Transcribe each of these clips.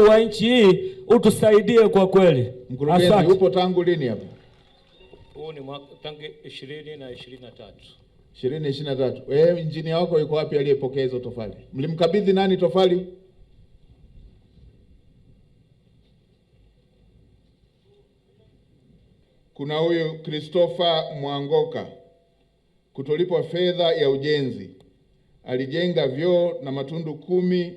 wa nchi hii utusaidie kwa kweli. Mkurugenzi, upo tangu lini hapa? Huu ni mwaka tangu 2023. 2023. Wewe injinia wako yuko wapi aliyepokea hizo tofali? Mlimkabidhi nani tofali? Kuna huyu Christopher Mwangoka, kutolipwa fedha ya ujenzi. Alijenga vyoo na matundu 10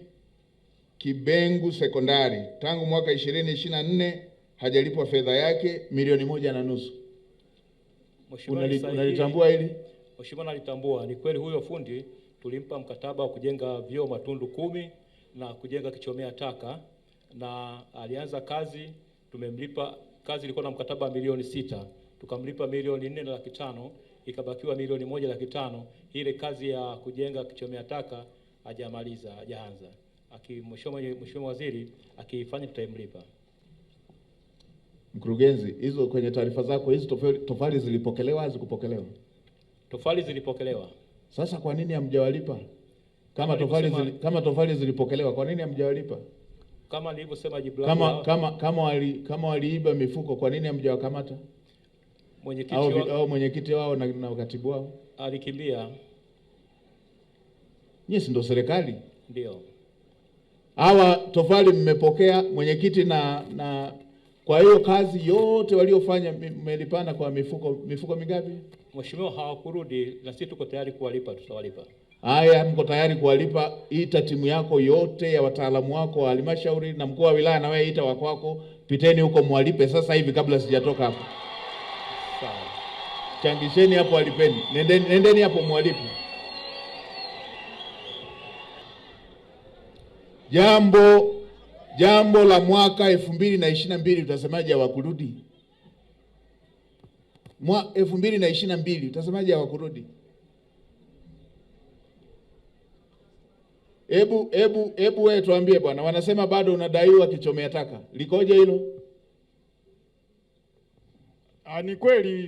Kibengu Sekondari. Tangu mwaka 2024 hajalipwa fedha yake milioni 1.5. Unalitambua hili? Mheshimiwa, nalitambua. Ni kweli huyo fundi tulimpa mkataba wa kujenga vyoo matundu 10 na kujenga kichomea taka, na alianza kazi. Tumemlipa kazi, ilikuwa na mkataba wa milioni 6, tukamlipa milioni 4.5, ikabakiwa milioni 1.5. Ile kazi ya kujenga kichomea taka hajamaliza, hajaanza. Mheshimiwa Waziri akifanya tutamlipa. Mkurugenzi, hizo kwenye taarifa zako hizo tofali zilipokelewa au zikupokelewa? Tofali zilipokelewa. Sasa kwa nini hamjawalipa? Kama tofali zilipokelewa, kwa nini hamjawalipa? Kama nilivyosema jibu langu, kama waliiba mifuko, kwa nini hamjawakamata? Mwenyekiti wao na katibu wao alikimbia. Nyinyi si ndio serikali? Ndio. Hawa tofali mmepokea, mwenyekiti na kwa hiyo kazi yote waliofanya mmelipana kwa mifuko mingapi? Mheshimiwa, hawakurudi na sisi tuko tayari kuwalipa, tutawalipa. Haya, mko tayari kuwalipa? Ita timu yako yote ya wataalamu wako wa halmashauri na mkuu wa wilaya, na wewe ita wako, piteni huko mwalipe sasa hivi kabla sijatoka hapo. Sawa. Changisheni hapo, walipeni. Nendeni hapo mwalipe. Jambo la mwaka 2022 utasemaje hawakurudi? 2022 utasemaje hawakurudi? Hebu wewe tuambie bwana, wanasema bado unadaiwa kichomea taka. Likoje hilo? Ni kweli.